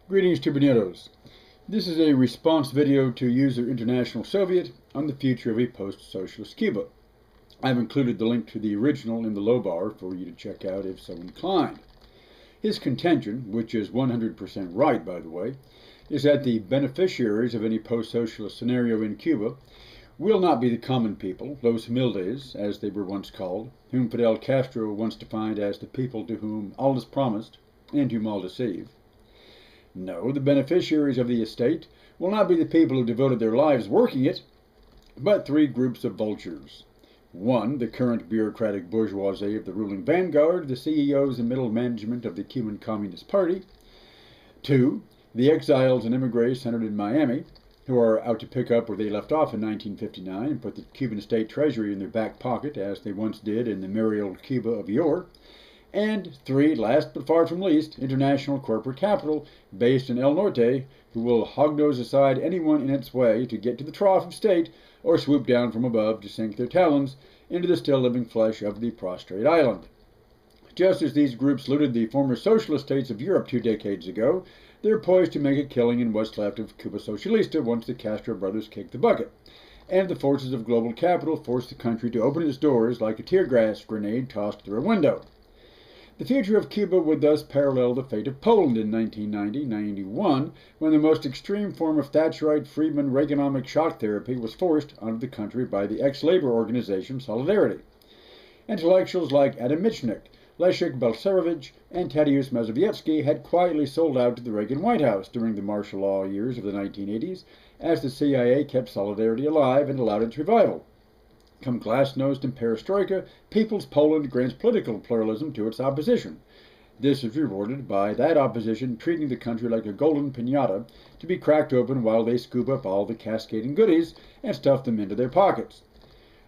Greetings Tubaneros. This is a response video to user International Soviet on the future of a post-socialist Cuba. I've included the link to the original in the low bar for you to check out if so inclined. His contention, which is 100% right by the way, is that the beneficiaries of any post-socialist scenario in Cuba will not be the common people, los humildes, as they were once called, whom Fidel Castro once defined as the people to whom all is promised and whom all deceive. No, the beneficiaries of the estate will not be the people who devoted their lives working it, but three groups of vultures. One, the current bureaucratic bourgeoisie of the ruling vanguard, the CEOs and middle management of the Cuban Communist Party. Two, the exiles and emigres centered in Miami, who are out to pick up where they left off in 1959 and put the Cuban state treasury in their back pocket, as they once did in the merry old Cuba of yore. And three, last but far from least, international corporate capital based in El Norte, who will hognose aside anyone in its way to get to the trough of state or swoop down from above to sink their talons into the still living flesh of the prostrate island. Just as these groups looted the former socialist states of Europe 2 decades ago, they're poised to make a killing in what's left of Cuba Socialista once the Castro brothers kick the bucket, and the forces of global capital force the country to open its doors like a tear gas grenade tossed through a window. The future of Cuba would thus parallel the fate of Poland in 1990-91, when the most extreme form of Thatcherite Friedman Reaganomic shock therapy was forced onto the country by the ex-labor organization Solidarity. Intellectuals like Adam Michnik, Leszek Balcerowicz, and Tadeusz Mazowiecki had quietly sold out to the Reagan White House during the martial law years of the 1980s, as the CIA kept Solidarity alive and allowed its revival. Come glasnost and perestroika, People's Poland grants political pluralism to its opposition. This is rewarded by that opposition treating the country like a golden piñata to be cracked open while they scoop up all the cascading goodies and stuff them into their pockets.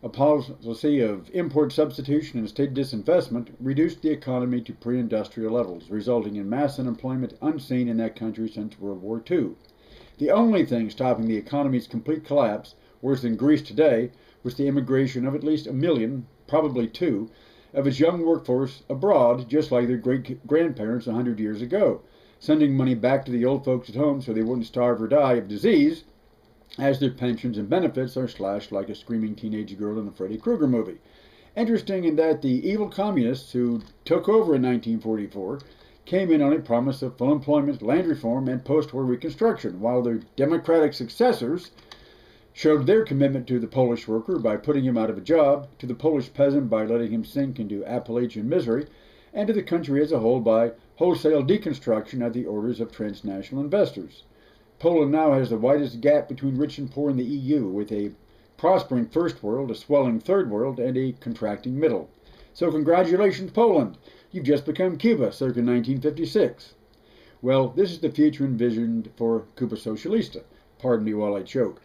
A policy of import substitution and state disinvestment reduced the economy to pre-industrial levels, resulting in mass unemployment unseen in that country since World War II. The only thing stopping the economy's complete collapse, worse than Greece today, was the immigration of at least 1 million, probably 2, of its young workforce abroad, just like their great-grandparents 100 years ago, sending money back to the old folks at home so they wouldn't starve or die of disease, as their pensions and benefits are slashed like a screaming teenage girl in a Freddy Krueger movie. Interesting in that the evil communists who took over in 1944 came in on a promise of full employment, land reform, and post-war reconstruction, while their democratic successors showed their commitment to the Polish worker by putting him out of a job, to the Polish peasant by letting him sink into Appalachian misery, and to the country as a whole by wholesale deconstruction at the orders of transnational investors. Poland now has the widest gap between rich and poor in the EU, with a prospering first world, a swelling third world, and a contracting middle. So congratulations, Poland! You've just become Cuba, circa 1956. Well, this is the future envisioned for Cuba Socialista. Pardon me while I choke.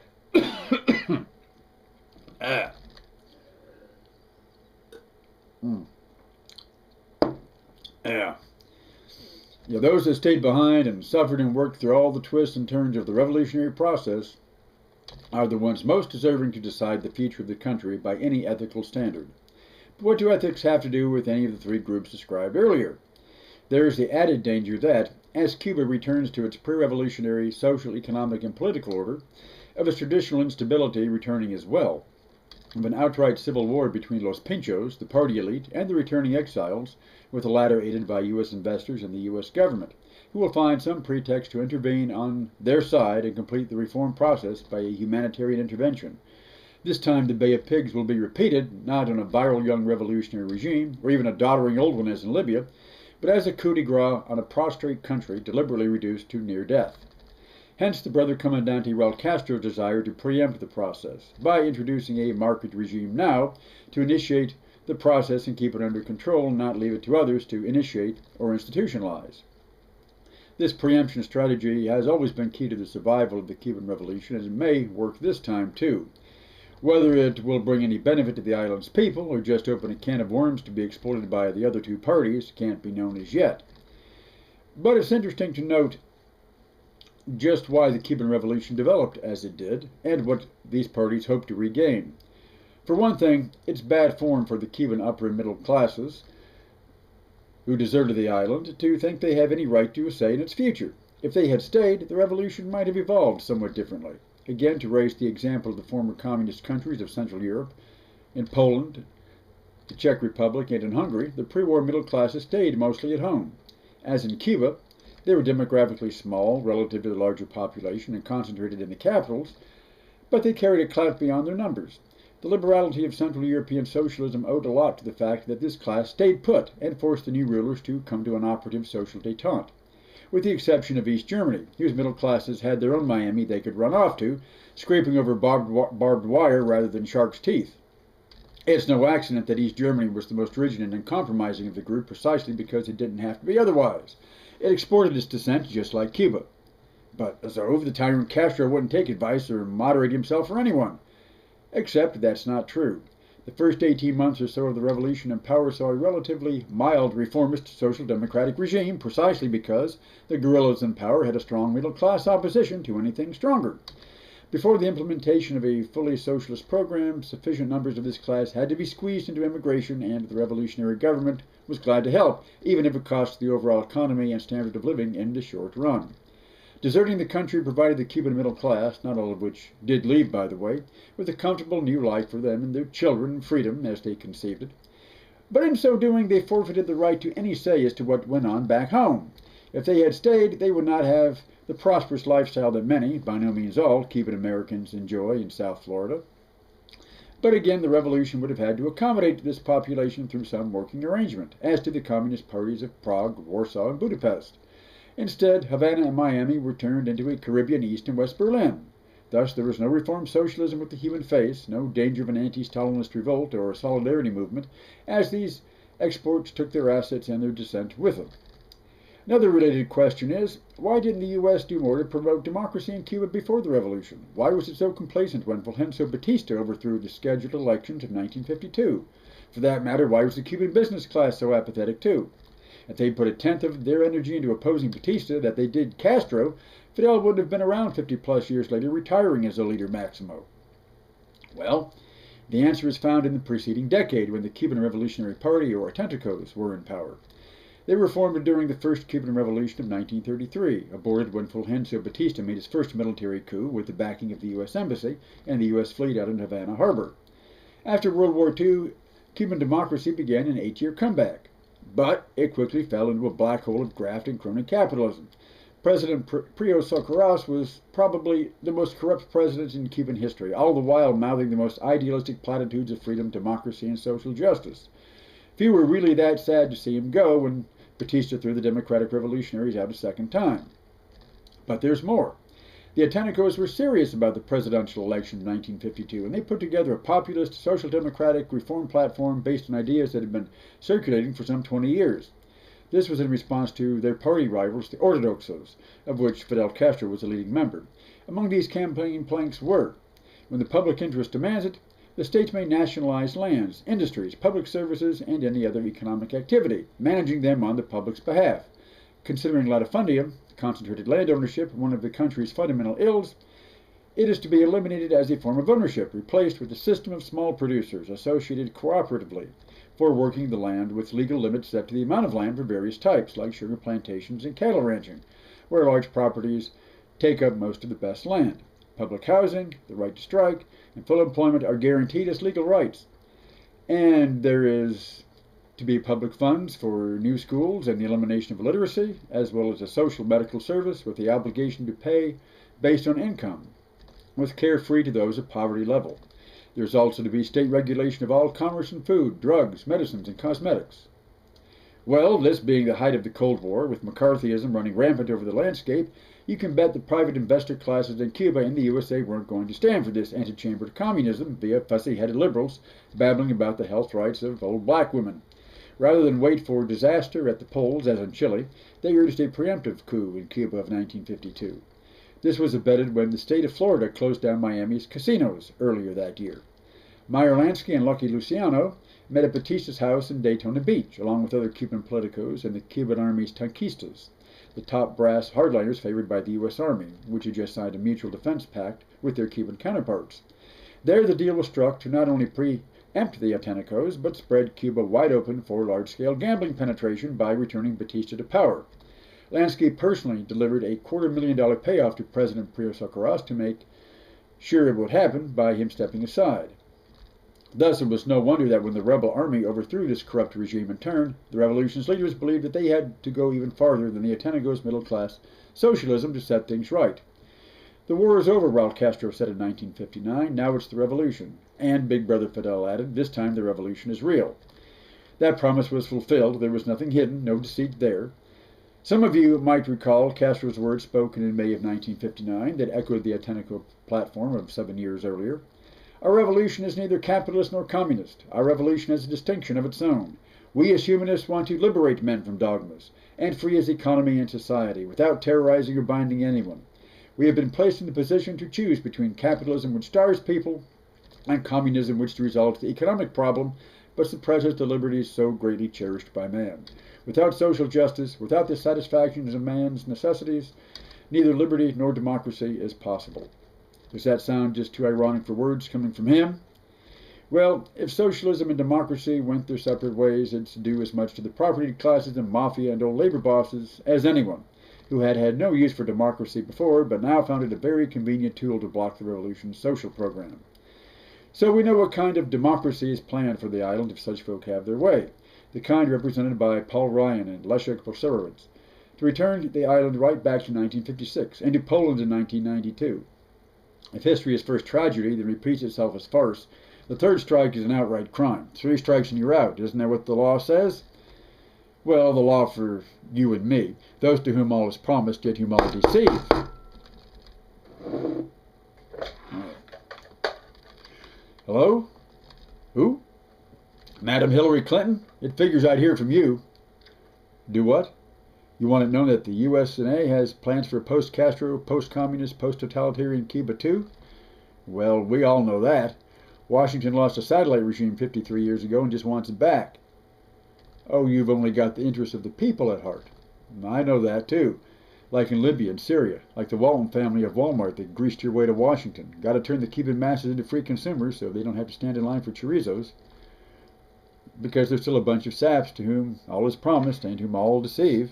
Ah. Yeah. Yeah, those that stayed behind and suffered and worked through all the twists and turns of the revolutionary process are the ones most deserving to decide the future of the country by any ethical standard. But what do ethics have to do with any of the three groups described earlier? There is the added danger that, as Cuba returns to its pre-revolutionary social, economic, and political order, of its traditional instability returning as well, of an outright civil war between Los Pinchos, the party elite, and the returning exiles, with the latter aided by U.S. investors and the U.S. government, who will find some pretext to intervene on their side and complete the reform process by a humanitarian intervention. This time the Bay of Pigs will be repeated, not on a viral young revolutionary regime, or even a doddering old one as in Libya, but as a coup de grace on a prostrate country deliberately reduced to near death. Hence the brother Comandante Raul Castro's desire to preempt the process by introducing a market regime now to initiate the process and keep it under control and not leave it to others to initiate or institutionalize. This preemption strategy has always been key to the survival of the Cuban Revolution, and it may work this time too. Whether it will bring any benefit to the island's people or just open a can of worms to be exploited by the other two parties can't be known as yet. But it's interesting to note just why the Cuban Revolution developed as it did, and what these parties hope to regain. For one thing, it's bad form for the Cuban upper and middle classes who deserted the island to think they have any right to a say in its future. If they had stayed, the revolution might have evolved somewhat differently. Again, to raise the example of the former communist countries of Central Europe, in Poland, the Czech Republic, and in Hungary, the pre-war middle classes stayed mostly at home. As in Cuba, they were demographically small relative to the larger population and concentrated in the capitals, but they carried a clout beyond their numbers. The liberality of Central European socialism owed a lot to the fact that this class stayed put and forced the new rulers to come to an operative social détente. With the exception of East Germany, whose middle classes had their own Miami they could run off to, scraping over barbed wire rather than shark's teeth. It's no accident that East Germany was the most rigid and uncompromising of the group precisely because it didn't have to be otherwise. It exported its dissent just like Cuba. But as over, the tyrant Castro wouldn't take advice or moderate himself for anyone. Except that's not true. The first 18 months or so of the revolution in power saw a relatively mild reformist social democratic regime precisely because the guerrillas in power had a strong middle class opposition to anything stronger. Before the implementation of a fully socialist program, sufficient numbers of this class had to be squeezed into immigration, and the revolutionary government was glad to help, even if it cost the overall economy and standard of living in the short run. Deserting the country provided the Cuban middle class, not all of which did leave, by the way, with a comfortable new life for them and their children and freedom, as they conceived it. But in so doing, they forfeited the right to any say as to what went on back home. If they had stayed, they would not have the prosperous lifestyle that many, by no means all, Cuban Americans enjoy in South Florida. But again, the revolution would have had to accommodate this population through some working arrangement, as did the communist parties of Prague, Warsaw, and Budapest. Instead, Havana and Miami were turned into a Caribbean East and West Berlin. Thus, there was no reform socialism with the human face, no danger of an anti-Stalinist revolt or a solidarity movement, as these exports took their assets and their dissent with them. Another related question is, why didn't the U.S. do more to promote democracy in Cuba before the revolution? Why was it so complacent when Fulgencio Batista overthrew the scheduled elections of 1952? For that matter, why was the Cuban business class so apathetic too? If they'd put a tenth of their energy into opposing Batista that they did Castro, Fidel wouldn't have been around 50-plus years later, retiring as a leader maximo. Well, the answer is found in the preceding decade, when the Cuban Revolutionary Party, or Atentacos, were in power. They were formed during the first Cuban Revolution of 1933, aborted when Fulgencio Batista made his first military coup with the backing of the U.S. Embassy and the U.S. fleet out in Havana Harbor. After World War II, Cuban democracy began an 8-year comeback. But it quickly fell into a black hole of graft and crony capitalism. President Prio Socarrás was probably the most corrupt president in Cuban history, all the while mouthing the most idealistic platitudes of freedom, democracy, and social justice. Few were really that sad to see him go when Batista threw the Democratic Revolutionaries out a second time. But there's more. The Atentacos were serious about the presidential election of 1952, and they put together a populist, social democratic reform platform based on ideas that had been circulating for some 20 years. This was in response to their party rivals, the Ortodoxos, of which Fidel Castro was a leading member. Among these campaign planks were, when the public interest demands it, the states may nationalize lands, industries, public services, and any other economic activity, managing them on the public's behalf. Considering latifundium, concentrated land ownership, one of the country's fundamental ills, it is to be eliminated as a form of ownership, replaced with a system of small producers associated cooperatively for working the land with legal limits set to the amount of land for various types, like sugar plantations and cattle ranching, where large properties take up most of the best land. Public housing, the right to strike, and full employment are guaranteed as legal rights. And there is to be public funds for new schools and the elimination of illiteracy, as well as a social medical service with the obligation to pay based on income, with care free to those at poverty level. There's also to be state regulation of all commerce in food, drugs, medicines, and cosmetics. Well, this being the height of the Cold War, with McCarthyism running rampant over the landscape, you can bet the private investor classes in Cuba and the USA weren't going to stand for this antechamber to communism via fussy-headed liberals babbling about the health rights of old black women. Rather than wait for disaster at the polls, as in Chile, they urged a preemptive coup in Cuba of 1952. This was abetted when the state of Florida closed down Miami's casinos earlier that year. Meyer Lansky and Lucky Luciano met at Batista's house in Daytona Beach, along with other Cuban politicos and the Cuban Army's tanquistas, the top brass hardliners favored by the U.S. Army, which had just signed a mutual defense pact with their Cuban counterparts. There the deal was struck to not only preempt the Atentacos, but spread Cuba wide open for large-scale gambling penetration by returning Batista to power. Lansky personally delivered a $250,000 payoff to President Prio Socorros to make sure it would happen by him stepping aside. Thus, it was no wonder that when the rebel army overthrew this corrupt regime in turn, the revolution's leaders believed that they had to go even farther than the Atenago's middle-class socialism to set things right. The war is over, Raul Castro said in 1959. Now it's the revolution. And Big Brother Fidel added, this time the revolution is real. That promise was fulfilled. There was nothing hidden, no deceit there. Some of you might recall Castro's words spoken in May of 1959 that echoed the Atenago platform of 7 years earlier. Our revolution is neither capitalist nor communist. Our revolution has a distinction of its own. We as humanists want to liberate men from dogmas and free his economy and society without terrorizing or binding anyone. We have been placed in the position to choose between capitalism, which starves people, and communism, which resolves the economic problem but suppresses the liberties so greatly cherished by man. Without social justice, without the satisfaction of man's necessities, neither liberty nor democracy is possible. Does that sound just too ironic for words coming from him? Well, if socialism and democracy went their separate ways, it's due as much to the property classes and mafia and old labor bosses as anyone who had had no use for democracy before, but now found it a very convenient tool to block the revolution's social program. So we know what kind of democracy is planned for the island if such folk have their way, the kind represented by Paul Ryan and Leszek Bolszewicz, to return the island right back to 1956 and to Poland in 1992. If history is first tragedy, then repeats itself as farce. The third strike is an outright crime. 3 strikes and you're out. Isn't that what the law says? Well, the law for you and me, those to whom all is promised, yet whom all deceive. Hello? Who? Madam Hillary Clinton? It figures I'd hear from you. Do what? You want it known that the USA has plans for post-Castro, post-communist, post-totalitarian Cuba too? Well, we all know that. Washington lost a satellite regime 53 years ago and just wants it back. Oh, you've only got the interests of the people at heart. I know that too. Like in Libya and Syria, like the Walton family of Walmart that greased your way to Washington. Got to turn the Cuban masses into free consumers so they don't have to stand in line for chorizos. Because they're still a bunch of saps to whom all is promised and whom all deceive.